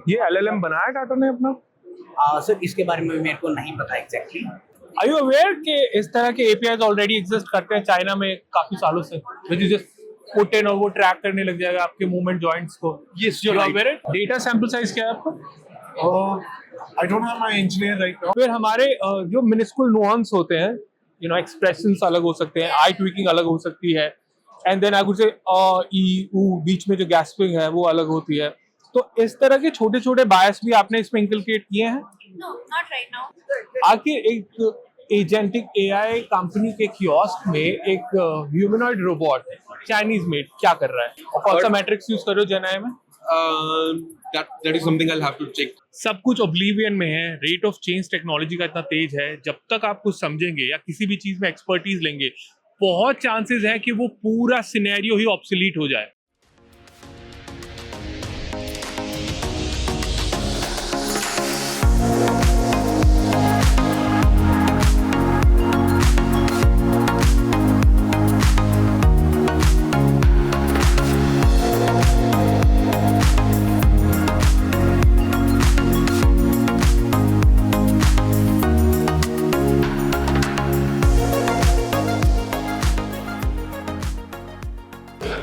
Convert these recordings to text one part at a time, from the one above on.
ये एलएलएम बनाया टाटा ने अपना? सर इसके बारे में मेरे को नहीं पता एग्जैक्टली। आर यू अवेयर कि इस तरह के एपीआईज ऑलरेडी एग्जिस्ट करते हैं चाइना में काफी सालों से, which is just put in और वो ट्रैक करने लग जाएगा आपके मूवमेंट जॉइंट्स को। Yes, you you're are right. Aware? Data sample size क्या है आपका? I don't have my engineer right now. फिर हमारे जो मिनिस्कुल नुआंस होते हैं, यू नो, एक्सप्रेशंस अलग हो सकते हैं, आई ट्विकिंग अलग हो सकती है, and then I could say ई ऊ बीच में जो गैस्पिंग है वो अलग होती है। तो इस तरह के छोटे छोटे बायस भी आपने इसमें इंकलकेट किए हैं? No, not right now. आके एक एजेंटिक एआई कंपनी के कियोस्क में एक ह्यूमनॉइड रोबोट चाइनीज मेड क्या कर रहा है, और कौन सा मैट्रिक्स यूज कर रहे हो जेनाई में? That is something I'll have to check. सब कुछ ओब्लिवियन में है। रेट ऑफ चेंज टेक्नोलॉजी का इतना तेज है, जब तक आप कुछ समझेंगे या किसी भी चीज में एक्सपर्टीज लेंगे, बहुत चांसेस है कि वो पूरा सिनेरियो ही ऑब्सोलीट हो जाए।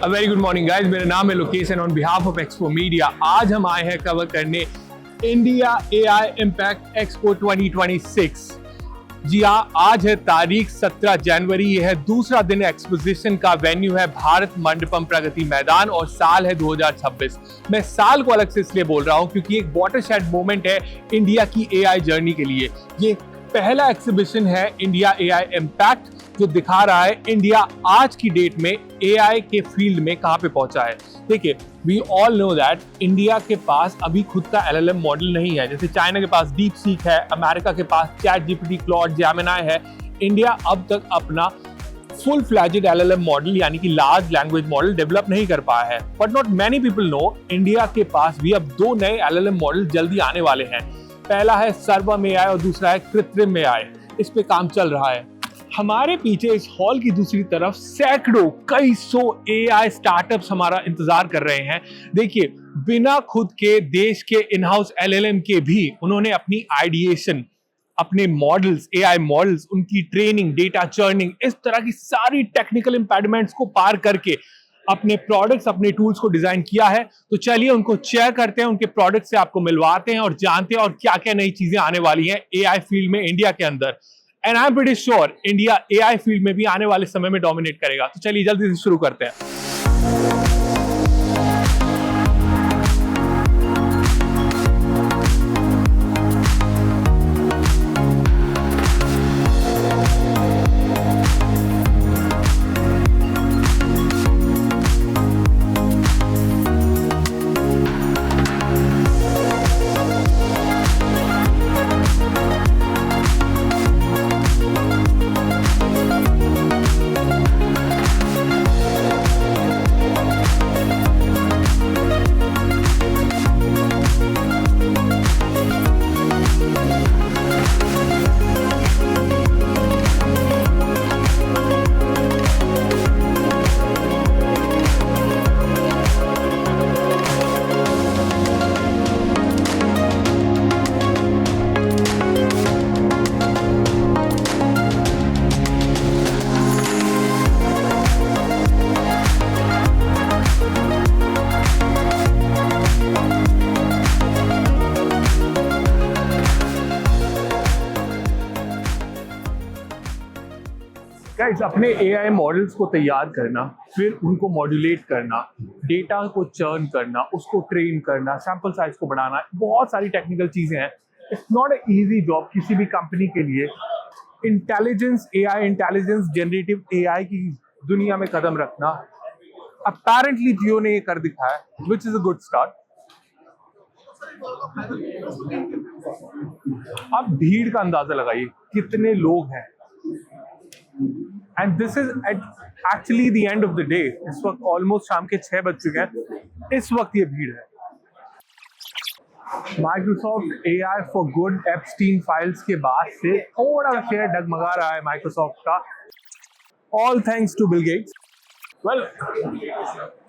वेरी गुड मॉर्निंग गाइस, मेरा नाम है Lokesh and on behalf of expo media आज हम आए हैं कवर करने इंडिया एआई इम्पैक्ट एक्सपो 2026। जी हाँ, आज है तारीख 17 जनवरी, यह है दूसरा दिन एक्सपोजिशन का। वेन्यू है भारत मंडपम प्रगति मैदान और साल है 2026। मैं साल को अलग से इसलिए बोल रहा हूं क्योंकि एक वाटरशेड मोमेंट है इंडिया की एआई जर्नी के लिए। ये पहला एक्सिबिशन है इंडिया एआई इम्पैक्ट, जो दिखा रहा है इंडिया आज की डेट में एआई के फील्ड में कहां पे पहुंचा है। देखिए, we all know that India के पास अभी खुद का एलएलएम मॉडल नहीं है। जैसे चाइना के पास डीप सीक है, अमेरिका के पास चैट जीपीटी, क्लॉड, जेमिनी है। इंडिया अब तक अपना फुल फ्लैजेड एलएलएम मॉडल यानी कि लार्ज लैंग्वेज मॉडल डेवलप नहीं कर पाया है। But not many people know India के पास भी अब दो नए एलएलएम मॉडल जल्दी आने वाले हैं। पहला है सर्वम एआई और दूसरा है कृत्रिम एआई। इस पे काम चल रहा है। हमारे पीछे इस हॉल की दूसरी तरफ सैकड़ों कई सौ एआई स्टार्टअप्स हमारा इंतजार कर रहे हैं। देखिए, बिना खुद के देश के इन हाउस एलएलएम के भी उन्होंने अपनी आइडिएशन, अपने मॉडल्स, एआई मॉडल्स, उनकी ट्रेनिंग, डेटा चर्निंग, इस तरह की सारी टेक्निकल इंपेडिमेंट्स को पार करके अपने प्रोडक्ट्स, अपने टूल्स को डिजाइन किया है। तो चलिए उनको चेक करते हैं, उनके प्रोडक्ट से आपको मिलवाते हैं और जानते हैं और क्या क्या नई चीजें आने वाली हैं एआई फील्ड में इंडिया के अंदर। And I am pretty sure India AI field में भी आने वाले समय में डोमिनेट करेगा। तो चलिए जल्दी से शुरू करते हैं। गाइस, अपने एआई मॉडल्स को तैयार करना, फिर उनको मॉड्यूलेट करना, डेटा को चर्न करना, उसको ट्रेन करना, सैंपल साइज को बढ़ाना, बहुत सारी टेक्निकल चीजें हैं। It's not a easy job किसी भी कंपनी के लिए। Intelligence, AI intelligence, generative AI की दुनिया में कदम रखना अपेरेंटली जियो ने ये कर दिखाया, which is a good start. अब भीड़ का अंदाजा लगाइए, कितने लोग हैं। And this is actually the end of the day. इस वक्त ऑलमोस्ट शाम के 6 बज चुके हैं। इस वक्त ये भीड़ है। Microsoft AI for good Epstein files के बाद से थोड़ा शेयर डगमगा रहा है माइक्रोसॉफ्ट का, all thanks to Bill Gates. Well,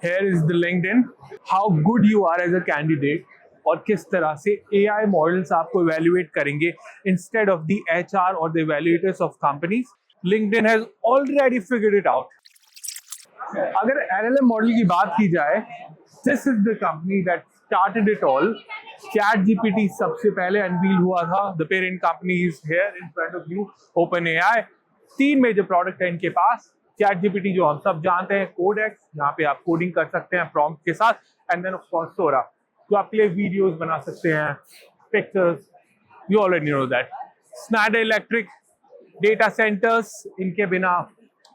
here is the LinkedIn. How good you are as a candidate और किस तरह से AI मॉडल्स आपको इवेल्युएट करेंगे इंस्टेड ऑफ द HR और the evaluators of companies. LinkedIn has already figured it out. अगर LLM model की बात की जाए, this is the company that started it all. ChatGPT सबसे पहले अनवील हुआ था. The parent company is here in front of you, OpenAI. 3 major product है इनके पास. ChatGPT जो हम सब जानते हैं, Codex, यहाँ पे आप कोडिंग कर सकते हैं प्रॉम्प्ट के साथ, and then of course Sora, जो आपके लिए वीडियोस बना सकते हैं, pictures, you already know that. Schneider Electric, data centres इनके बिना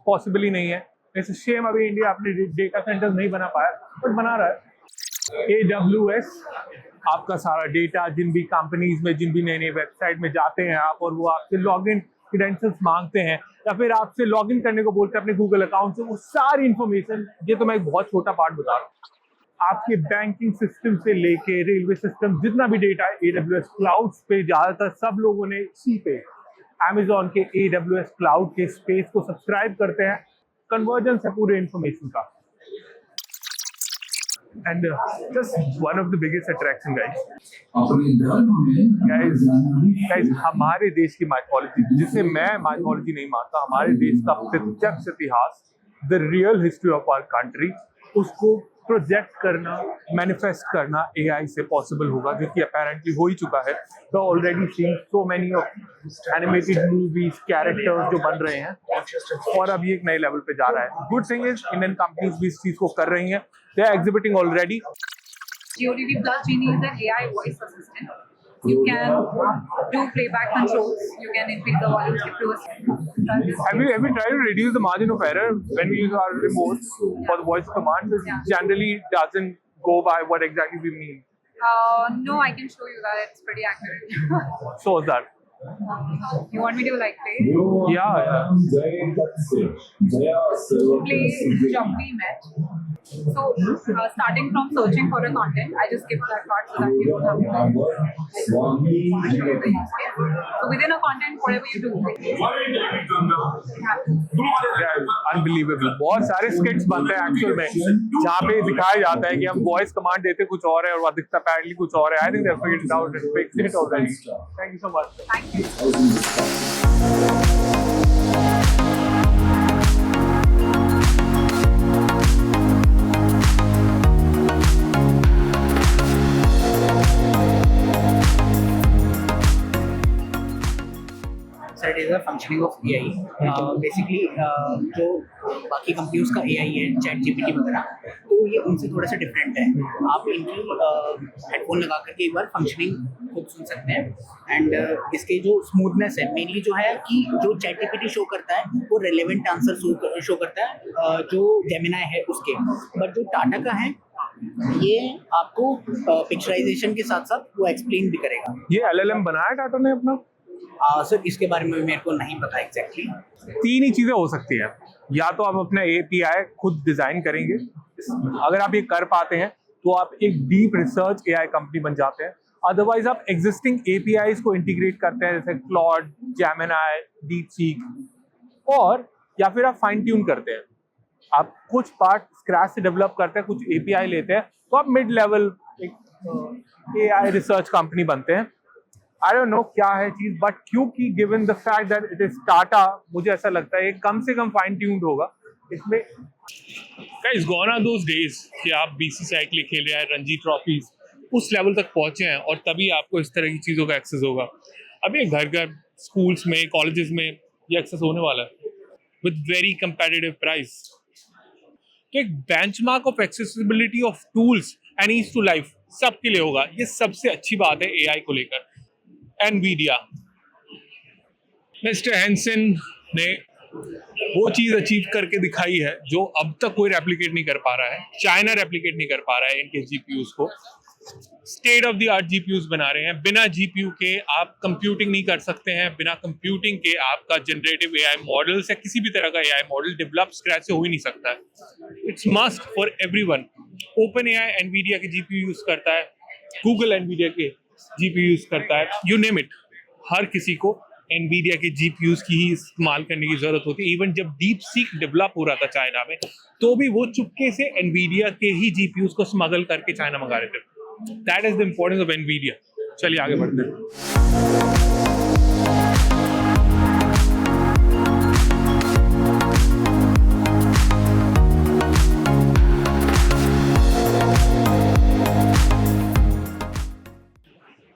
पॉसिबल ही नहीं है. इट्स शेम अभी इंडिया अपने डेटा सेंटर्स नहीं बना पाया, बट बना रहा है. AWS, आपका सारा डेटा जिन भी कंपनीज में, जिन भी नई नई वेबसाइट में जाते हैं आप, और वो आपसे लॉगिन क्रेडेंशियल्स मांगते हैं या फिर आपसे लॉगिन करने को बोलते हैं अपने गूगल अकाउंट से, वो सारी इंफॉर्मेशन, ये तो मैं एक बहुत छोटा पार्ट बता रहा हूँ, आपके बैंकिंग सिस्टम से लेके रेलवे सिस्टम, जितना भी डेटा है AWS क्लाउड्स पे, ज़्यादातर सब लोगों ने इसी पे Amazon के AWS क्लाउड के स्पेस को सब्सक्राइब करते हैं. कन्वर्जेंस है पूरे इंफॉर्मेशन का. And just one of the biggest attraction, guys, हमारे देश की माइथोलॉजी, जिसे मैं माइथोलॉजी नहीं मानता, हमारे देश का प्रत्यक्ष इतिहास, the real history of our country, उसको प्रोजेक्ट करना, मैनिफेस्ट करना AI से पॉसिबल होगा, जो कि अपेरेंटली हो ही चुका है. तो already seen so many of animated movies, characters जो बन रहे हैं, और अब ये एक नए लेवल पे जा रहा है. Good thing is Indian companies भी इस चीज को कर रही हैं. They are exhibiting already. GeoDB Plus Genie is an AI voice assistant. You can do playback controls. You can increase the volume, skip to a. Have you tried to reduce the margin of error when we use our remotes for the voice command? Yeah. Generally, it doesn't go by what exactly we mean. No, I can show you that. It's pretty accurate. So is that. You want me to like play? Yeah. Play Jump We Met. So, starting from searching for a content, I just skip that part so that you don't have to. So, within a content, whatever you do. Unbelievable. बहुत सारे स्किट्स बनते हैं actual में, जहाँ पे दिखाया जाता है कि हम वॉइस कमांड देते कुछ और है और वह दिखता पैरेंटली कुछ और है. I think they have figured it out and fixed it already. Thank you so much. Thank you. It is a functioning of AI. Basically, जो बाकी कंपनीज का AI है, ChatGPT वगैरह, तो ये उनसे थोड़ा सा डिफरेंट है. आप इनकी हेडफोन लगा करके एक बार फंक्शनिंग खुद सुन सकते हैं. एंड इसके जो स्मूथनेस है, मेनली जो है कि जो ChatGPT शो करता है वो रेलेवेंट आंसर शो करता है जो जेमिनाई है उसके. बट जो टाटा का है, ये आपको पिक्चराइजेशन के साथ साथ वो एक्सप्लेन भी करेगा. ये LLM बनाया टाटा ने अपना? सर इसके बारे में मेरे को नहीं पता एग्जैक्टली. 3 ही चीजें हो सकती हैं. या तो आप अपना API खुद डिजाइन करेंगे, अगर आप ये कर पाते हैं तो आप एक डीप रिसर्च AI कंपनी बन जाते हैं. अदरवाइज आप एग्जिस्टिंग APIs को इंटीग्रेट करते हैं, जैसे क्लॉड, जेमिनाई, डीपसीक, और या फिर आप फाइन ट्यून करते हैं. आप कुछ पार्ट स्क्रैच से डेवलप करते हैं, कुछ API लेते हैं, तो आप मिड लेवल एक AI रिसर्च कंपनी बनते हैं. आई डोंट नो क्या है चीज, बट क्योंकि given the fact that it is Tata, मुझे ऐसा लगता है कम से कम फाइन ट्यून्ड होगा इसमें. Guys, gone are those days कि आप BCCI के लिए खेल रहे हैं, रणजी ट्रॉफीज, उस लेवल तक पहुंचे हैं और तभी आपको इस तरह की चीज़ों का एक्सेस होगा. अभी घर घर स्कूल्स में, कॉलेजेस में ये एक्सेस होने वाला है विद वेरी कंपेटिटिव प्राइस. तो एक benchmark of accessibility of tools and ease to life सबके लिए होगा. ये सबसे अच्छी बात है AI को लेकर. NVIDIA, मिस्टर हैंसन ने वो चीज अचीव करके दिखाई है जो अब तक कोई रेप्लिकेट नहीं कर पा रहा है. चाइना रेप्लिकेट नहीं कर पा रहा है इनके GPUs को. State of the art GPUs बना रहे हैं. बिना GPU के आप कंप्यूटिंग नहीं कर सकते हैं. बिना कंप्यूटिंग के आपका जनरेटिव AI मॉडल्स या किसी भी तरह का AI मॉडल डेवलप स्क्रैच से हो ही नहीं सकता है. It's must for everyone. OpenAI NVIDIA के GPU यूज करता है, गूगल NVIDIA के GPU यूज करता है, यू नेम इट. हर किसी को NVIDIA के GPUs की ही इस्तेमाल करने की जरूरत होती है. इवन जब DeepSeek डेवलप हो रहा था चाइना में, तो भी वो चुपके से NVIDIA के ही GPUs को स्मगल करके चाइना मंगा रहे थे. That is the importance of Nvidia. चलिए आगे बढ़ते हैं.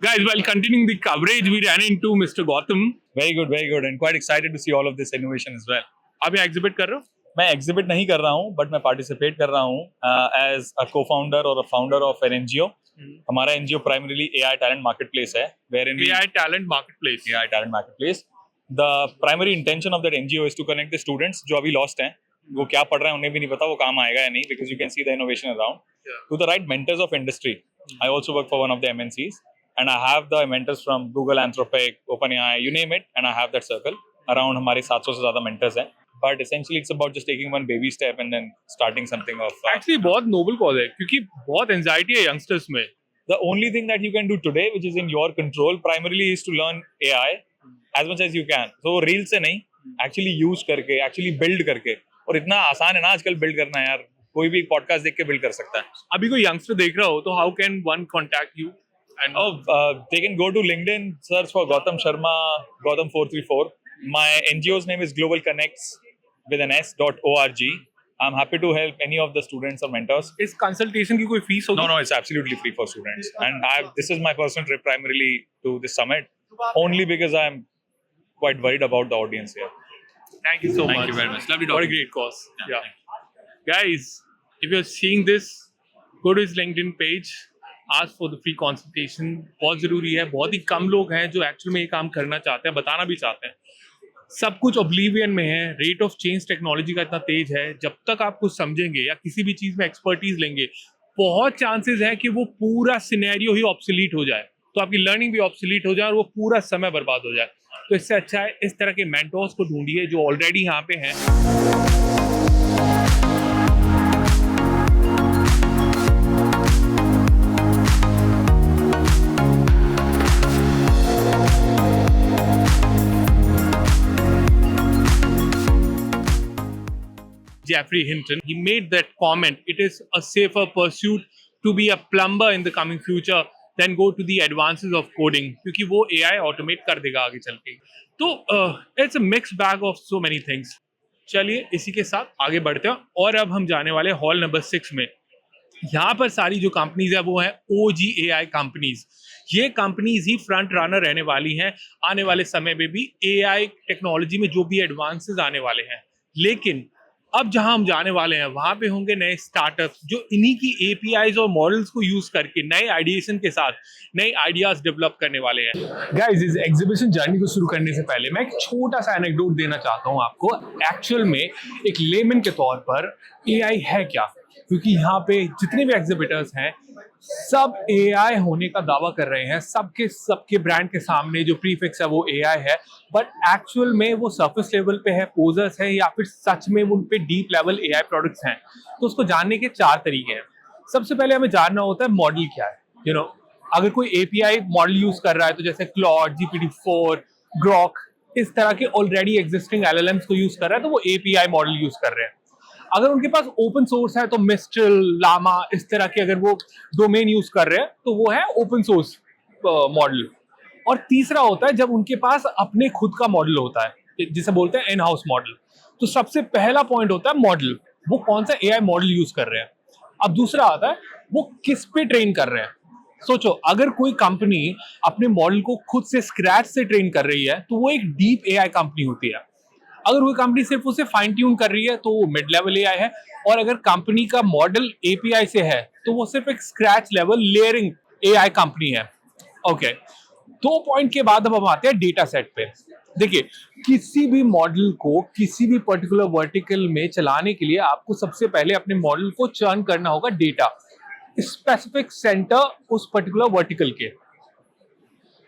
Guys, while continuing the coverage, we ran into Mr. Gautam. Very good, and quite excited to see all of this innovation as well. आप यहाँ एग्जिबिट कर रहे हो? मैं एग्जिबिट नहीं कर रहा हूँ, बट मैं पार्टिसिपेट कर रहा हूँ एज अ co-founder और a founder of an NGO. हमारा NGO primarily AI talent marketplace है, wherein AI talent marketplace. AI talent marketplace. The primary intention of that NGO is to connect the students जो अभी lost हैं, वो क्या पढ़ रहे हैं उन्हें भी नहीं पता वो काम आएगा या नहीं, because you can see the innovation around, to the right mentors of industry. I also work for one of the MNCs. And I have the mentors from Google, Anthropic, OpenAI, you name it, and I have that circle. Around हमारे 700 से ज़्यादा mentors हैं. But essentially it's about just taking one baby step and then starting something of. Actually बहुत noble cause है क्योंकि बहुत anxiety है youngsters में. The only thing that you can do today, which is in your control, primarily is to learn AI as much as you can. So reel से नहीं, actually use करके, actually build करके. और इतना आसान है ना आजकल build करना यार. कोई भी podcast देख के build कर सकता है. अभी कोई youngster देख रहा हो तो how can one contact you? And they can go to LinkedIn, search for Gautam Sharma, Gautam434. My NGO's name is Global Connects with an S.org. I'm happy to help any of the students or mentors. इस consultation की कोई fees होगी? No, it's absolutely free for students. And this is my personal trip primarily to this summit, only because I'm quite worried about the audience here. Thank you so much. Thank you very much. Lovely What a talking. great cause. Yeah. Guys, if you're seeing this, go to his LinkedIn page. Ask for the free consultation. बहुत ज़रूरी है. बहुत ही कम लोग हैं जो actual में ये काम करना चाहते हैं, बताना भी चाहते हैं. सब कुछ oblivion में है. रेट ऑफ चेंज टेक्नोलॉजी का इतना तेज है. जब तक आप कुछ समझेंगे या किसी भी चीज़ में एक्सपर्टीज लेंगे, बहुत चांसेस है कि वो पूरा सिनेरियो ही ऑब्सोलीट हो जाए. तो आपकी लर्निंग भी ऑब्सोलीट हो जाए और वो पूरा समय बर्बाद हो जाए. तो इससे अच्छा है इस तरह के मेंटोर्स को ढूंढिए जो ऑलरेडी यहाँ पे हैं. Geoffrey Hinton, he made that comment, it is a safer pursuit to be a plumber in the coming future than go to the advances of coding, क्योंकि वो AI automate कर देगा आगे चल के. तो it's a mixed bag of so many things. चलिए इसी के साथ आगे बढ़ते हैं और अब हम जाने वाले हॉल नंबर 6 में. यहाँ पर सारी जो कंपनीज है वो है OG AI कंपनीज. ये कंपनीज ही फ्रंट रनर रहने वाली हैं आने वाले समय में भी AI टेक्नोलॉजी में जो भी एडवांसेस आने वाले हैं. लेकिन अब जहां हम जाने वाले हैं वहां पे होंगे नए स्टार्टअप्स जो इन्हीं की APIs और मॉडल्स को यूज करके नए आइडिएशन के साथ नए आइडियाज डेवलप करने वाले हैं. गाइस, इस एग्जीबिशन जर्नी को शुरू करने से पहले मैं एक छोटा सा एनेक्डोट देना चाहता हूं आपको. एक्चुअल में एक लेमन के तौर पर AI है क्या, क्योंकि यहाँ पे जितने भी एग्जिबिटर्स हैं सब AI होने का दावा कर रहे हैं. सबके ब्रांड के सामने जो प्रीफिक्स है वो AI है, बट एक्चुअल में वो सरफेस लेवल पे है, पोजर्स है, या फिर सच में उन पे डीप लेवल AI प्रोडक्ट्स हैं. तो उसको जानने के 4 तरीके हैं. सबसे पहले हमें जानना होता है मॉडल क्या है. अगर कोई API मॉडल यूज कर रहा है तो जैसे क्लॉड, GPT-4, ग्रॉक, इस तरह के ऑलरेडी एग्जिस्टिंग LLMs को यूज कर रहा है तो वो API मॉडल यूज कर रहे हैं. अगर उनके पास ओपन सोर्स है तो मिस्ट्रल, लामा, इस तरह के अगर वो डोमेन यूज कर रहे हैं तो वो है ओपन सोर्स मॉडल. और तीसरा होता है जब उनके पास अपने खुद का मॉडल होता है जिसे बोलते हैं इन हाउस मॉडल. तो सबसे पहला पॉइंट होता है मॉडल, वो कौन सा AI मॉडल यूज कर रहे हैं. अब दूसरा आता है वो किस पे ट्रेन कर रहे हैं. सोचो, अगर कोई कंपनी अपने मॉडल को खुद से स्क्रैच से ट्रेन कर रही है तो वो एक डीप AI कंपनी होती है. अगर वो कंपनी सिर्फ उसे फाइन ट्यून कर रही है तो वो मिड लेवल AI है. और अगर कंपनी का मॉडल API से है तो वो सिर्फ एक scratch level layering AI company है. ओके, 2 पॉइंट के बाद अब हम आते हैं डेटा सेट पे. देखिए, किसी भी मॉडल को किसी भी पर्टिकुलर वर्टिकल में चलाने के लिए आपको सबसे पहले अपने मॉडल को चर्न करना होगा डेटा, स्पेसिफिक सेंटर उस पर्टिकुलर वर्टिकल के.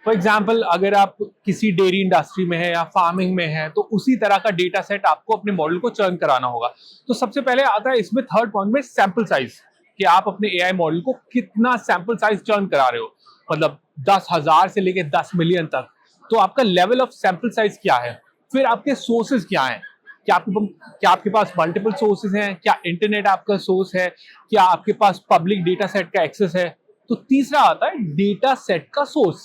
फॉर एग्जाम्पल, अगर आप किसी डेयरी इंडस्ट्री में है या फार्मिंग में है तो उसी तरह का डेटा सेट आपको अपने मॉडल को चर्न कराना होगा. तो सबसे पहले आता है इसमें 3rd पॉइंट में सैंपल साइज, कि आप अपने AI मॉडल को कितना सैंपल साइज चर्न करा रहे हो. मतलब 10,000 से लेके 10 मिलियन तक. तो आपका लेवल ऑफ सैंपल साइज क्या है. फिर आपके सोर्सेज क्या हैं, क्या आपके पास मल्टीपल सोर्सेज हैं, क्या इंटरनेट आपका सोर्स है, क्या आपके पास पब्लिक डेटा सेट का एक्सेस है. तो तीसरा आता है डेटा सेट का सोर्स,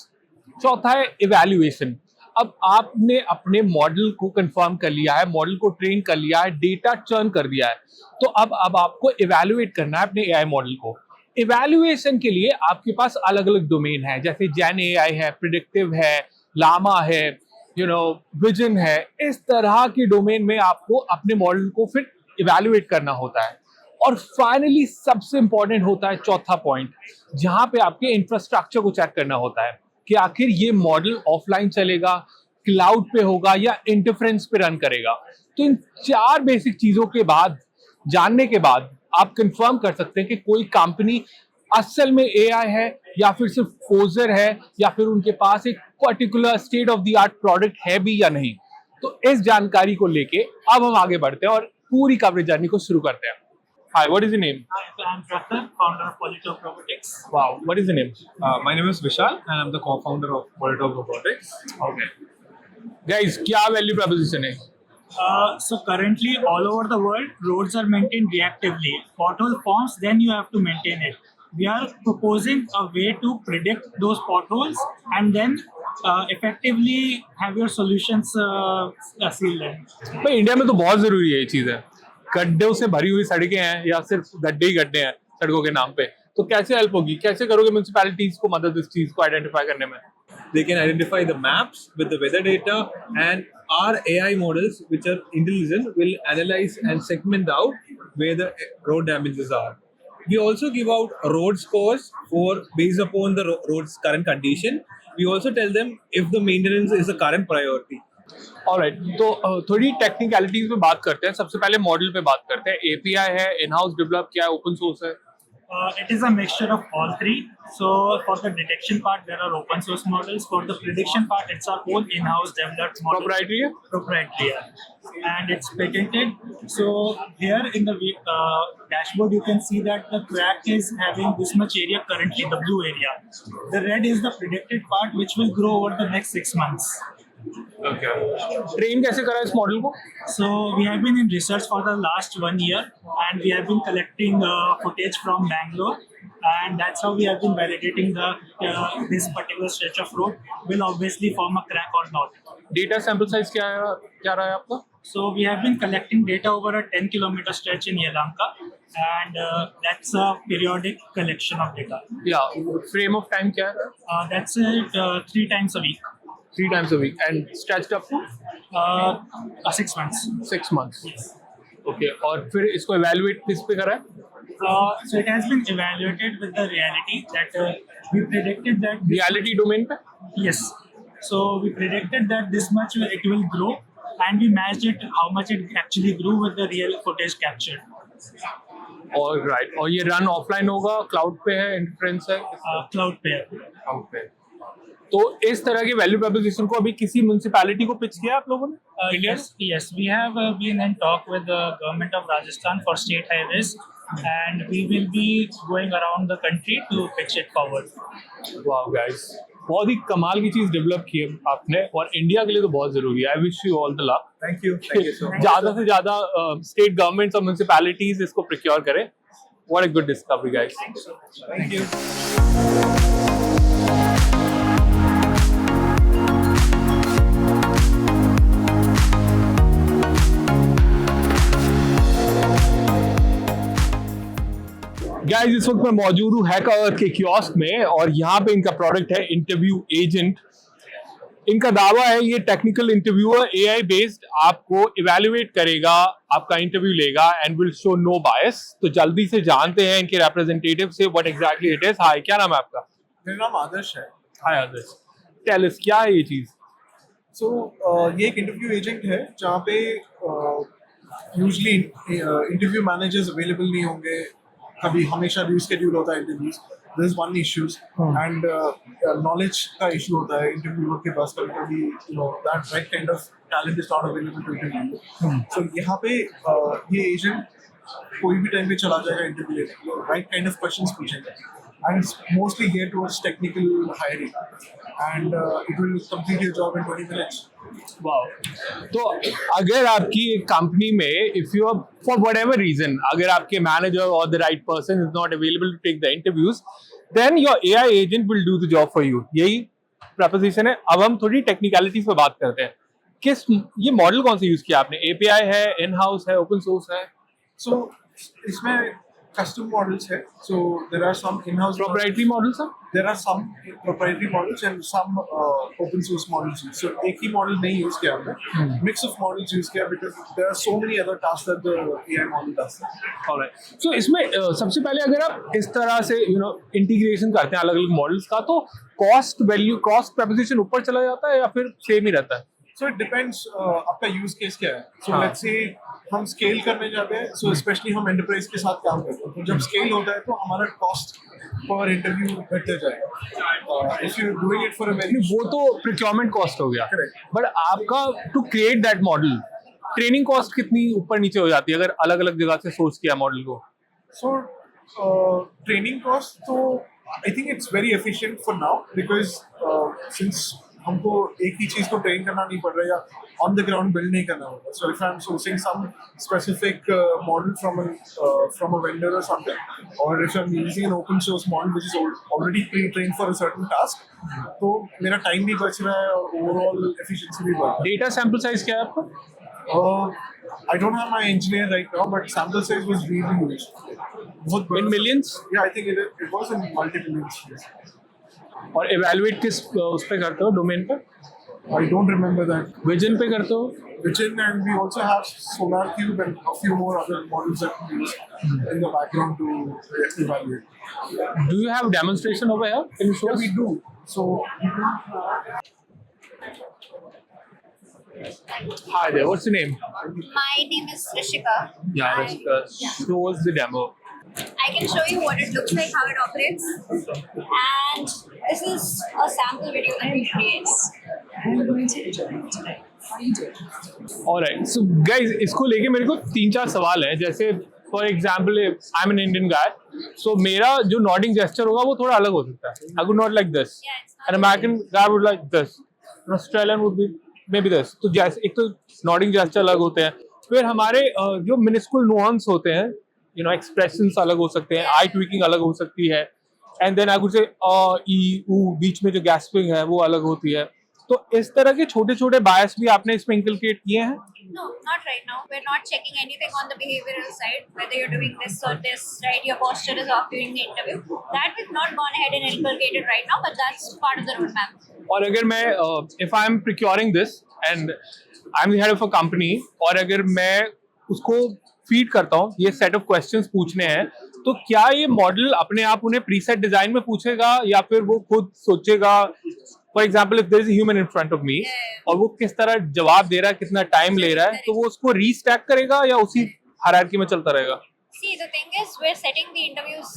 चौथा है इवैल्यूएशन। अब आपने अपने मॉडल को कंफर्म कर लिया है, मॉडल को ट्रेन कर लिया है, डेटा चर्न कर दिया है, तो अब आपको इवैल्यूएट करना है अपने एआई मॉडल को। इवैल्यूएशन के लिए आपके पास अलग अलग डोमेन है, जैसे जेन एआई है, प्रिडिक्टिव है, लामा है, विजन है। इस तरह के डोमेन में आपको अपने मॉडल को फिर इवैल्यूएट करना होता है। और फाइनली सबसे इंपॉर्टेंट होता है चौथा पॉइंट, जहां पे आपके इंफ्रास्ट्रक्चर को चेक करना होता है कि आखिर ये मॉडल ऑफलाइन चलेगा, क्लाउड पे होगा या इंटरफ्रेंस पे रन करेगा। तो इन 4 बेसिक चीजों के बाद जानने के बाद आप कंफर्म कर सकते हैं कि कोई कंपनी असल में एआई है या फिर सिर्फ पोजर है, या फिर उनके पास एक particular state of the art product है भी या नहीं। तो इस जानकारी को लेके अब हम आगे बढ़ते हैं और पूरी कवरेज जर्नी को शुरू करते हैं। Hi, what is your name? Hi, I'm Pratham, founder of Polytop Robotics. Wow, what is your name? My name is Vishal, and I'm the co-founder of Polytop Robotics. Okay. Guys, क्या value proposition है? So currently, all over the world, roads are maintained reactively. Pothole forms, then you have to maintain it. We are proposing a way to predict those potholes and then effectively have your solutions sealed in. भाई India में तो बहुत जरूरी है ये चीज है। गड्ढों से भरी हुई सड़कें हैं या सिर्फ गड्ढे ही गड्ढे हैं सड़कों के नाम पे, तो कैसे हेल्प होगी? कैसे करोगे म्युनिसिपैलिटीज को मदद इस चीज को आइडेंटिफाई करने में? They can identify the maps with the weather data, and our AI models, which are intelligent, will analyze and segment out where the road damages are. We also give out road scores based upon the road's current condition. We also tell them if the maintenance is a current priority. Alright, तो थोड़ी technicalities पे बात करते हैं। सबसे पहले model पे बात करते हैं। एपीआई है, इन हाउस डेवलप किया है, ओपन सोर्स है? It is a mixture of all three. So for the detection part, there are open source models. For the prediction part, it's our own in-house developed model. Proprietary है? Proprietary, yeah. And it's patented. So here in the dashboard, you can see that the track is having this much area currently, the blue area. The red is the predicted part, which will grow over the next 6 months. Train कैसे करा इस model को? So we have been in research for the last 1 year, and we have been collecting footage from Bangalore, and that's how we have been validating this particular stretch of road will obviously form a crack or not. Data sample size क्या रहा है आपका? So we have been collecting data over a 10-kilometer stretch in Yelahanka, and that's a periodic collection of data. या frame of time क्या है? That's 3 times a week. 3 times a week and stretched up to 6 months. 6 months. Okay, और फिर इसको evaluate किस पे करा है? So it has been evaluated with the reality that we predicted that Reality domain पे? yes. So we predicted that this much it will grow, and we matched it how much it actually grew with the real footage captured. और right, और ये run offline होगा, cloud पे है, interference है? Cloud pair. Cloud पे। तो इस तरह के वैल्यू प्रोपोजिशन को अभी किसी म्युनिसिपैलिटी को पिच किया आप लोगों ने? Yes, we have been in talk with the government of Rajasthan for state highways, and we will be going around the country to pitch it forward. Wow guys, बहुत ही कमाल की चीज डेवलप की है आपने, और इंडिया के लिए तो बहुत जरूरी है। I wish you all the luck. Thank you so much. ज्यादा से ज्यादा स्टेट गवर्नमेंट्स और म्युनिसिपैलिटीज इसको प्रोक्योर करें। What a good discovery guys. Thank you. Guys, इस वक्त मैं मौजूद हूँ हैकर के कियोस्क में, और यहाँ पे इनका प्रोडक्ट है इंटरव्यू एजेंट। इनका दावा है ये टेक्निकल इंटरव्यूअर एआई बेस्ड आपको इवैल्यूएट करेगा, आपका इंटरव्यू लेगा एंड विल शो नो बायस। तो जल्दी से जानते हैं इनके रिप्रेजेंटेटिव से व्हाट एग्जैक्टली इट इज। हाय, क्या नाम है आपका? मेरा नाम आदर्श है। हाय आदर्श, टेल अस क्या है ये चीज? ये एक इंटरव्यू एजेंट है जहाँ पे यूजली इंटरव्यू मैनेजर्स अवेलेबल नहीं होंगे, कभी हमेशा रीशेड्यूल होता है interviews. This is one issues, and knowledge का इशू होता है इंटरव्यूअर के पास, कभी that right kind of talent is not available to interview. So यहाँ पे ये एजेंट कोई भी टाइम पे चला जाएगा इंटरव्यू लेने के लिए, राइट काइंड ऑफ क्वेश्चंस पूछेगा, and it's mostly geared towards technical hiring, and it will complete your job in 20 minutes. Wow. तो अगर आपकी कंपनी में if you for whatever reason, अगर आपके मैनेजर और the right person is not available to take the interviews, then your AI agent will do the job for you. यही preposition है. अब हम थोड़ी टेक्निकलिटीज पे बात करते हैं. किस ये मॉडल कौन सा यूज किया आपने? API है, इन हाउस है, ओपन सोर्स है? So इसमें custom models है. So there are some in-house proprietary models है? There are some proprietary models and some open source models used. So एक ही model नहीं use किया हमने. Mix of models use किया because there are so many other tasks that the AI model does. Alright. So इसमें सबसे पहले अगर आप इस तरह से इंटीग्रेशन करते हैं अलग अलग मॉडल्स का, तो कॉस्ट वैल्यू कॉस्ट प्रपोजिशन ऊपर चला जाता है या फिर सेम ही रहता है? So it depends आपका use case क्या है. So हाँ. let's say हम scale करने जाते हैं. So especially हम enterprise के साथ काम करते हैं. तो जब scale होता है तो हमारा cost per interview बढ़ते जाएगा. If you're doing it for a very वो तो प्रोक्योरमेंट कॉस्ट हो गया. Correct. बट आपका to create that model training cost कितनी ऊपर नीचे हो जाती है अगर अलग अलग जगह से सोर्स किया मॉडल को? So training cost तो I think it's very efficient for now because since हमको एक ही चीज को ट्रेन करना नहीं पड़ रहा या ऑन द ग्राउंड बिल्ड नहीं करना होगा. So if I'm sourcing some specific model from a vendor or something, or if I'm using an open source model which is already pre-trained for a certain task, तो मेरा time भी बच रहा है और ओवरऑल एफिशिएंसी भी बढ़ रहा है. डेटा सैंपल साइज क्या है आपका? I don't have my engineer right now, but sample size was really huge. बहुत बड़ा. In millions? Yeah, I think it was in multi-millions. और इवैल्यूएट किस उस पे करते हो डोमेन पे? I don't remember that. Vision पे करते हो? Vision, and we also have SolarCube and a few more other models that we use in the background to evaluate. Do you have demonstration over here? Can you show Yeah, us? we do. So Hi there. What's your name? My name is Rishika. Yeah, I- show us the demo. I can show you what it looks like, how it operates. And this is a sample video that we create. Alright. So guys, इसको लेके मेरे को 3-4 सवाल हैं. जैसे for example I am an Indian guy, so मेरा जो nodding gesture होगा वो थोड़ा अलग हो सकता है. I would not like this. Yeah, it's not an American guy would like this. An Australian would be may be this. तो जैसे एक तो नॉडिंग जेस्चर अलग होते हैं, फिर हमारे जो मिनिस्कुल नुआंस होते हैं, एक्सप्रेशंस अलग हो सकते हैं, आई ट्विकिंग अलग हो सकती है, and then I could say ई ऊ बीच में जो गैस्पिंग है वो अलग होती है. तो इस तरह के छोटे छोटे बायस भी आपने इसमें इंकलकेट किए हैं? No, not right now. We're not checking anything on the behavioral side, whether you're doing this or this, right? Your posture is off during the interview. That we've not gone ahead and inculcated right now, but that's part of the roadmap. और अगर मैं if I am procuring this and I am the head of a company, और अगर मैं उसको feed करता हूँ ये सेट ऑफ क्वेश्चंस पूछने हैं, तो क्या ये मॉडल अपने आप उन्हें प्रीसेट डिजाइन में पूछेगा या फिर वो खुद सोचेगा? For example if there is a human in front of me और वो किस तरह जवाब दे रहा है, कितना टाइम ले रहा है, तो वो उसको रीस्टैक करेगा या उसी हायरार्की में चलता रहेगा? See, the thing is, we're setting the interviews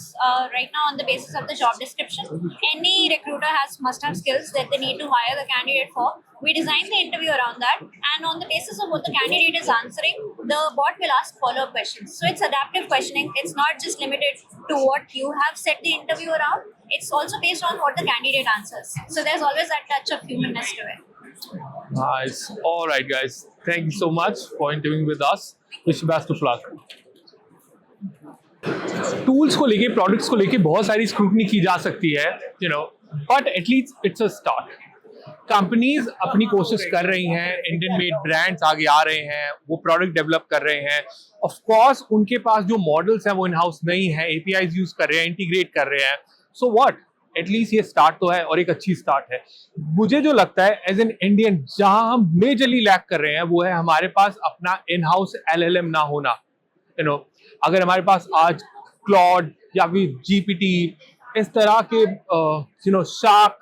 right now on the basis of the job description. Any recruiter must have skills that they need to hire the candidate for. We design the interview around that, and on the basis of what the candidate is answering, the bot will ask follow-up questions. So it's adaptive questioning. It's not just limited to what you have set the interview around. It's also based on what the candidate answers. So there's always that touch of humanness to it. Nice. All right, guys. Thank you so much for interviewing with us. Wish you best of luck. Tools को लेके, products को लेके बहुत सारी scrutiny की जा सकती है, but at least it's a start. Companies अपनी कोशिश कर रही हैं, इंडियन मेड ब्रांड्स आगे आ रहे हैं, वो प्रोडक्ट डेवलप कर रहे हैं. ऑफ कोर्स उनके पास जो मॉडल्स हैं वो इन हाउस नहीं है, एपीआईज यूज कर रहे हैं, इंटीग्रेट कर रहे हैं. सो व्हाट, एटलीस्ट ये स्टार्ट तो है और एक अच्छी स्टार्ट है. मुझे जो लगता है एज एन इंडियन, जहां हम मेजरली लैक कर रहे हैं वो है हमारे पास अपना इन हाउस LLM ना होना. अगर हमारे पास आज क्लॉड या फिर जीपीटी इस तरह के शार्क,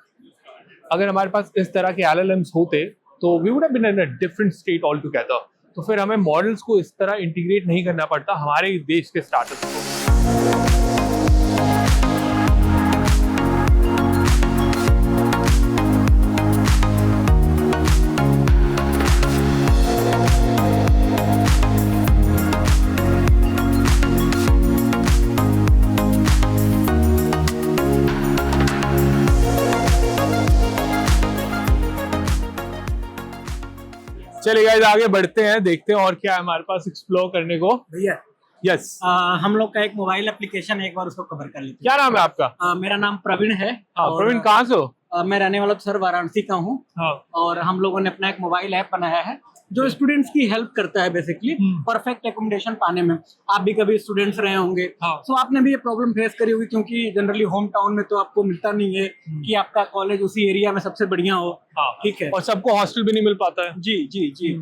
अगर हमारे पास इस तरह के LLMs होते तो we would have been in a different state all together. तो फिर हमें मॉडल्स को इस तरह इंटीग्रेट नहीं करना पड़ता हमारे देश के स्टार्टअप्स को. चलिए गाइस, आगे बढ़ते हैं, देखते हैं और क्या है हमारे पास एक्सप्लोर करने को. भैया यस, हम लोग का एक मोबाइल एप्लीकेशन है, एक बार उसको कवर कर लेते क्या नाम है आपका? हैं। मेरा नाम प्रवीण है। और प्रवीण, कहाँ से हो? मैं रहने वाला तो सर वाराणसी का हूँ। हाँ, और हम लोगों ने अपना एक मोबाइल ऐप बनाया है जो स्टूडेंट्स की हेल्प करता है बेसिकली परफेक्ट एकोमोडेशन पाने में। आप भी कभी स्टूडेंट्स रहे होंगे, हाँ। तो आपने भी ये प्रॉब्लम फेस करी होगी, क्योंकि जनरली होम टाउन में तो आपको मिलता नहीं है कि आपका कॉलेज उसी एरिया में सबसे बढ़िया हो। हाँ, ठीक है। और सबको हॉस्टल भी नहीं मिल पाता है। जी जी जी।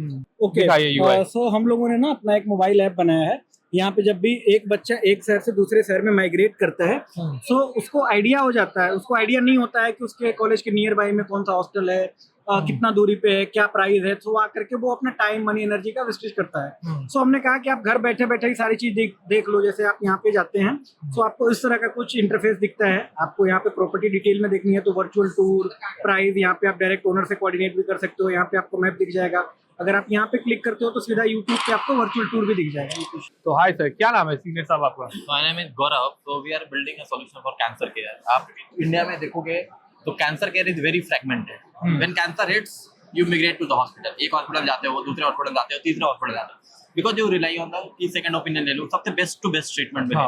दिखाइए UI। ओके, सो हम लोगों ने ना अपना एक मोबाइल ऐप बनाया है। यहाँ पे जब भी एक बच्चा एक शहर से दूसरे शहर में माइग्रेट करता है, सो उसको आइडिया हो जाता है। उसको आइडिया नहीं होता है कि उसके कॉलेज के नियर बाई में कौन सा हॉस्टल है, कितना दूरी पे है, क्या प्राइस है। तो आकर के वो अपना टाइम, मनी, एनर्जी का वेस्टेज करता है। सो हमने कहा कि आप घर बैठे बैठे ही सारी चीज देख लो। जैसे आप यहाँ पे जाते हैं, सो आपको इस तरह का कुछ इंटरफेस दिखता है। आपको यहाँ पे प्रॉपर्टी डिटेल में देखनी है तो वर्चुअल टूर, प्राइस, यहाँ पे आप डायरेक्ट ओनर से कोऑर्डिनेट भी कर सकते हो। यहाँ पे आपको मैप दिख जाएगा। अगर आप यहाँ पे क्लिक करते हो तो सीधा यूट्यूब पे आपको वर्चुअल टूर भी दिख जाएगा। तो हाय सर, क्या नाम है सीनियर साहब आपका? My name is Gaurav. So we are building a solution for cancer care. आप इंडिया में देखोगे तो cancer care is very fragmented. When cancer hits, you migrate to the hospital. एक हॉस्पिटल जाते हो, दूसरे हॉस्पिटल जाते हो, तीसरे हॉस्पिटल जाते हो. Because you rely on the second opinion ले लो, सबसे बेस्ट टू बेस्ट ट्रीटमेंट मिले.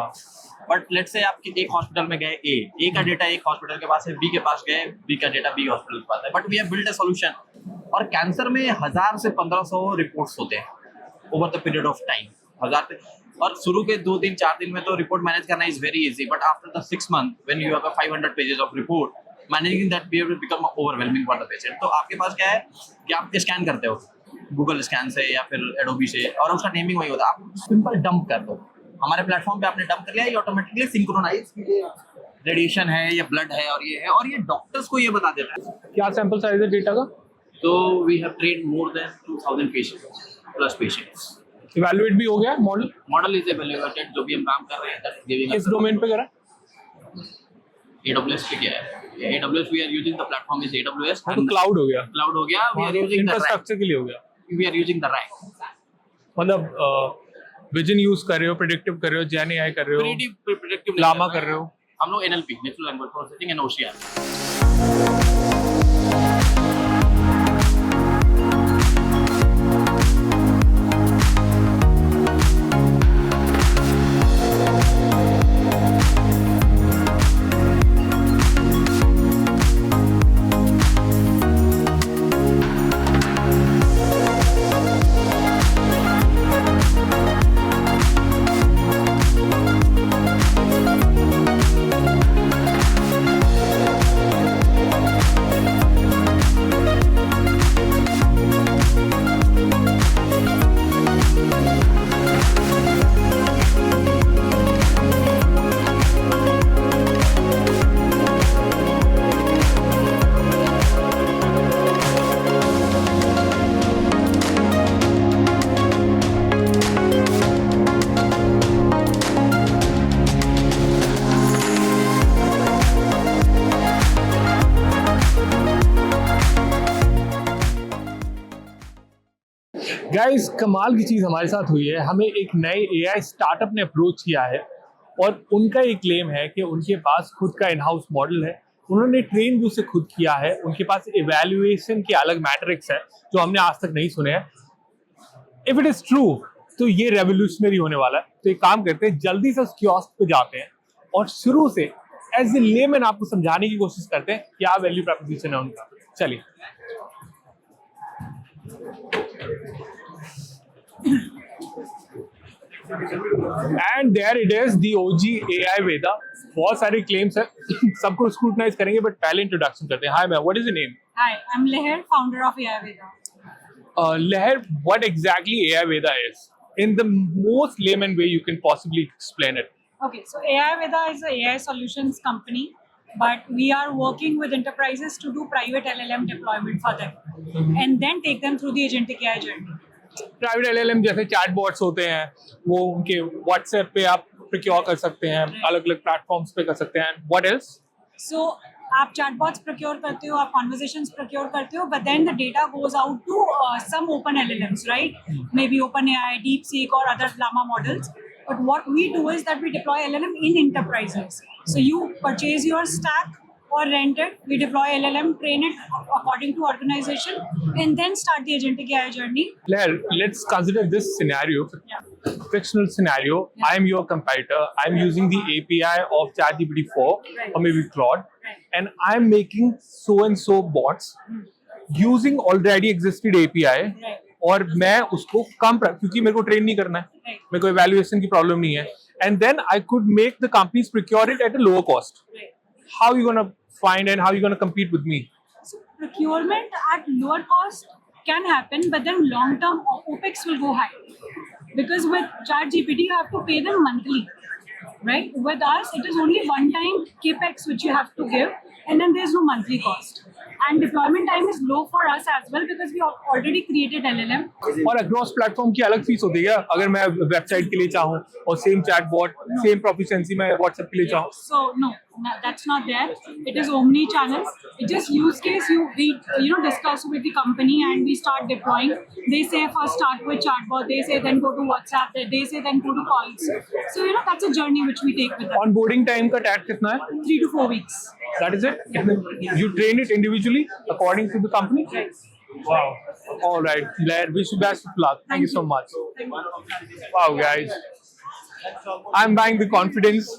बट लेट्स से आप एक हॉस्पिटल में गए, ए का डेटा एक हॉस्पिटल के पास है, बी के पास गए, बी का डेटा बी हॉस्पिटल के पास है. But we have build a solution. और कैंसर में 1000 से 1500 रिपोर्ट्स होते हैं over the period of time. 1000 से, और शुरू के 2 दिन 4 दिन में तो रिपोर्ट मैनेज करना is very easy. But after the 6 month when you have 500 pages of report, managing that will become overwhelming for the patient. तो आपके पास क्या है कि आप स्कैन करते हो गूगल स्कैन से या फिर एडोबी से, और उसका नेमिंग वही होता है. आप सिंपल डंप कर दो हमारे प्लेटफॉर्म पे. आपने डंप कर लिया, ये ऑटोमेटिकली सिंक्रोनाइज रेडिएशन है या ब्लड है और ये डॉक्टर्स को ये बता देता है. क्या सैंपल साइज है डेटा का? तो we have trained more than 2000 patients plus patients. Evaluate भी हो गया मॉडल? Model is evaluated. जो भी हम काम कर रहे हैं दैट इज गिविंग किस डोमेन पे करा? AWS पे क्या है? AWS we are using the platform is AWS. तो क्लाउड हो गया, क्लाउड हो गया. We are using the infrastructure के लिए हो गया. We are using the rack. मतलब विजन यूज कर रहे हो, प्रेडिक्टिव कर रहे हो, जेन एआई कर रहे हो, प्रेडिक्टिव लामा कर रहे हो. हम लोग NLP natural language processing and OCR. Guys, कमाल की चीज़ हमारे साथ हुई है. हमें एक नए एआई स्टार्टअप ने अप्रोच किया है और उनका ये क्लेम है कि उनके पास खुद का इन हाउस मॉडल है. उन्होंने ट्रेन भी उसे खुद किया है. उनके पास इवैल्यूएशन के अलग मैट्रिक्स है जो हमने आज तक नहीं सुने हैं. इफ इट इज ट्रू तो ये रेवोल्यूशनरी होने वाला है. तो एक काम करते हैं, जल्दी से उस कियोस्क पे जाते हैं और शुरू से एज ए लेमैन आपको समझाने की कोशिश करते हैं क्या वैल्यू प्रॉपोजिशन है उनका. चलिए. And there it is, the OG AI Veda. बहुत सारे क्लेम्स है, सबको स्क्रूटनाइज करेंगे, बट पहले इंट्रोडक्शन करते हैं. Hi ma'am, what is your name? Hi, I'm Leher, founder of AI Veda. Leher, what exactly AI Veda is? In the most layman way you can possibly explain it. Okay, so AI Veda is a AI solutions company, but we are working with enterprises to do private LLM deployment for them and then take them through the agentic AI journey. Private LLM जैसे chatbots होते हैं, वो उनके WhatsApp पे आप procure कर सकते हैं, अलग अलग प्लेटफॉर्म्स पे कर सकते हैं. What else? So आप chatbots procure करते हो, आप conversations procure करते हो, but then the data goes out to some open LLMs, right? Maybe OpenAI, DeepSeek or other Llama models. But what we do is that we deploy LLM in enterprises. So you purchase your stack or rent it, we deploy LLM, train it according to organization, and then start the agentic AI journey. Leher, let's consider this scenario. Yeah. fictional scenario. I'm your competitor. I'm using the API of ChatGPT 4 or maybe Claude, and I'm making so and so bots using already existed API. और मैं उसको कम क्योंकि मेरे को train नहीं करना है, मेरे को evaluation की प्रॉब्लम नहीं है, and then I could make the companies procure it at a lower cost. How are you gonna find and how are you gonna compete with me? So procurement at lower cost can happen, but then long term OPEX will go high. Because with ChatGPT, you have to pay them monthly, right? With us, it is only one time capex which you have to give, and then there's no monthly cost. And deployment time is low for us as well because we have already created LLM. और across platform की अलग fees होती है अगर मैं website के लिए चाहूँ और सेम चैटबॉट सेम प्रोफिशिएंसी मैं व्हाट्सएप के लिए चाहूँ. So no, that's not there. It is omni-channel. It just use case you discuss with the company and we start deploying. They say first start with chatbot. They say then go to WhatsApp. They say then go to calls. So that's a journey which we take with them. Onboarding time का tag कितना है? 3 to 4 weeks. That is it. You train it individually according to the company. Wow. All right. Blair, wish you best of luck. Thank you so much. Wow, guys. I'm buying the confidence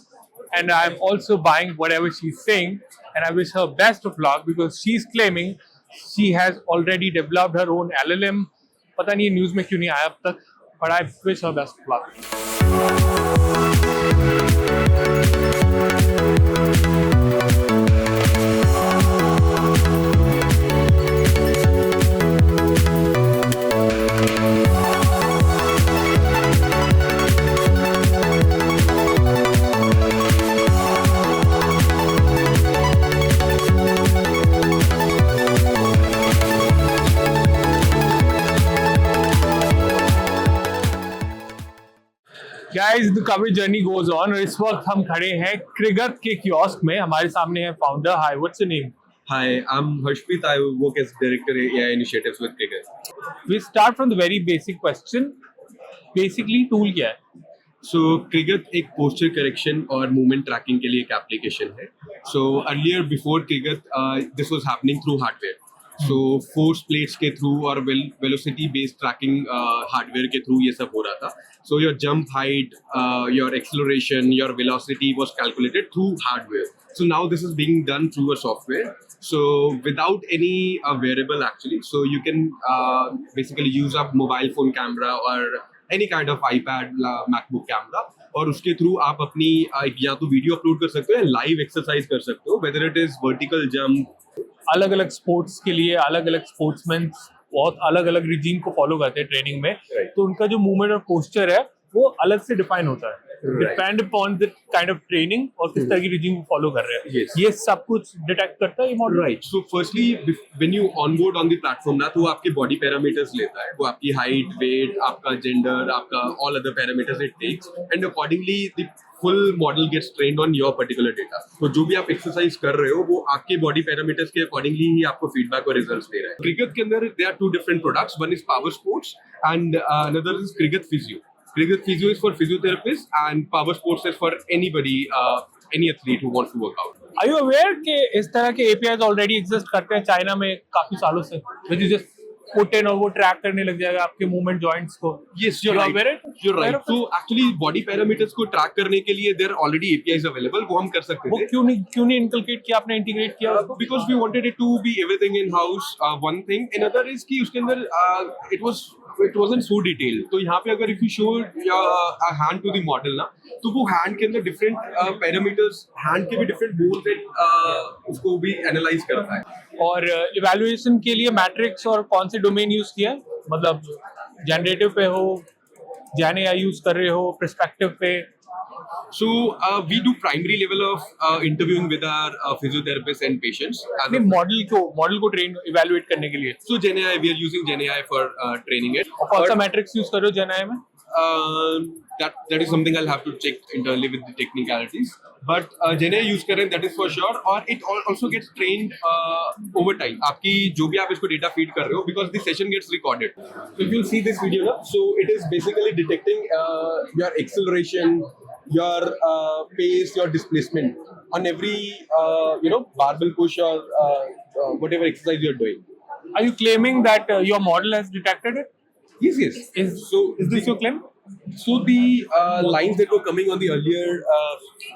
and I'm also buying whatever she's saying. And I wish her best of luck because she's claiming she has already developed her own LLM. पता नहीं news में क्यों नहीं आया अब तक. But I wish her best of luck. Guys, the coverage journey goes on. और इस वक्त हम खड़े हैं क्रिगत के कियोस्क में. हमारे सामने है founder. Hi, what's your name? Hi, I'm Harshpreet. I work as Director AI Initiatives with Cricut. We start from the very basic question. Basically, tool क्या है? So, Cricut एक posture correction और movement tracking के लिए एक application है. So, earlier before Cricut, this was happening through hardware. So, force plates के through और velocity based tracking hardware के through ये सब हो रहा था. So, your jump height, your acceleration, your velocity was calculated through hardware. So, now this is being done through a software. So, without any variable actually. So, you can basically use a mobile phone camera or any kind of iPad, MacBook camera. और उसके through आप अपनी या तो video upload कर सकते हो या लाइव एक्सरसाइज कर सकते हो, whether it is vertical jump. अलग अलग स्पोर्ट्स के लिए अलग अलग स्पोर्ट्समैन बहुत अलग अलग रिजीम को फॉलो करते हैं ट्रेनिंग में. तो उनका जो मूवमेंट और पोस्चर है वो अलग से डिफाइन होता है. Depend upon the kind of training और किस तरह की रिजीम को फॉलो कर रहे हैं. ये सब कुछ डिटेक्ट करता है ये model. Right. So firstly when you onboard on the platform ना, तो वो आपके बॉडी पैरामीटर्स लेता है. वो आपकी हाइट, वेट, आपका जेंडर, आपका all other parameters it takes and accordingly the full model gets trained on your particular data. तो जो भी आप एक्सरसाइज कर रहे हो वो आपके बॉडी पैरामीटर्स के अकॉर्डिंगली ही आपको फीडबैक और रिजल्ट्स दे रहा है. क्रिकेट के अंदर there are 2 different products. One is Power Sports and another is Cricut Physio. Cricut Physio is for physiotherapists and Power Sports is for anybody, any athlete who wants to work out. Are you aware कि इस तरह के APIs already exist करते हैं China में काफी सालों से, which is just put in और वो ट्रैक करने लग जाएगा आपके मूवमेंट जॉइंट्स को. Yes, you're right. So actually body parameters को ट्रैक करने के लिए there are already APIs available. वो हम कर सकते थे. वो क्यों नहीं इनकलकेट किया आपने, इंटीग्रेट किया उसको? Because we wanted it to be everything in house. One thing. Another is कि उसके अंदर it wasn't so detailed. तो यहाँ पे अगर if you show a hand to the model ना, तो वो hand के अंदर different parameters, hand के भी different bones and उसको भी analyze करता है. और इवैल्यूएशन के लिए मैट्रिक्स और कौन से डोमेन यूज किया, मतलब जनरेटिव पे हो, जैन AI यूज कर रहे हो, पर्सपेक्टिव पे? So we do primary level of interviewing with our physiotherapists and patients. Model को ट्रेन इवैल्यूएट करने के लिए. So Gen AI, we are using Gen AI for training it. और कौन सा मैट्रिक्स यूज कर रहे हो Gen AI में? That is something I'll have to check internally with the technicalities. But Gen AI use करें, that is for sure. और it also gets trained over time. आपकी जो भी आप इसको data feed कर रहे हो, because the session gets recorded. So if you see this video, so it is basically detecting your acceleration, your pace, your displacement on every barbell push or whatever exercise you're doing. Are you claiming that your model has detected it? Yes. Is this your claim? So the lines that were coming on the earlier,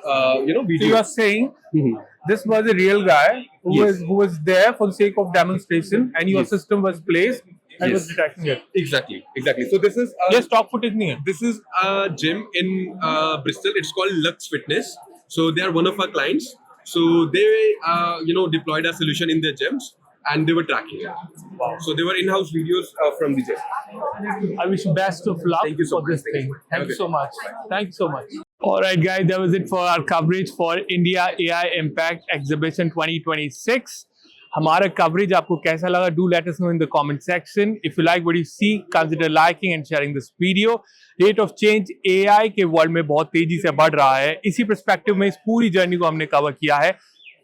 So video. you are saying Mhm. this was a real guy who Yes. was there for the sake of demonstration, and your Yes. system was placed and was Yes. detecting it. Exactly. So this is ये stock footage नहीं है. this is a gym in Bristol. It's called Lux Fitness. So they are one of our clients. So they deployed our solution in their gyms and they were tracking it. Wow. So they were in-house videos from the gym. I wish you best of luck Thank you so for much. this thing. Thank you Okay. so much. Thank you so much. All right, guys, that was it for our coverage for India AI Impact Exhibition 2026. हमारा coverage आपको कैसा लगा? Do let us know in the comment section. If you like what you see, consider liking and sharing this video. Rate of change AI के world में बहुत तेजी से बढ़ रहा है. इसी perspective में इस पूरी जर्नी को हमने कवर किया है.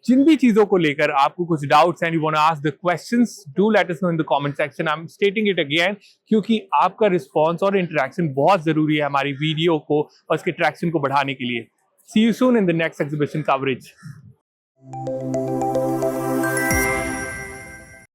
जिन भी चीजों को लेकर आपको कुछ doubts and you want to ask the questions, do let us know in the comment section. I am stating it again क्योंकि आपका रिस्पांस और इंटरेक्शन बहुत जरूरी है हमारी वीडियो को और उसके ट्रैक्शन को बढ़ाने के लिए. See you soon in the next exhibition coverage.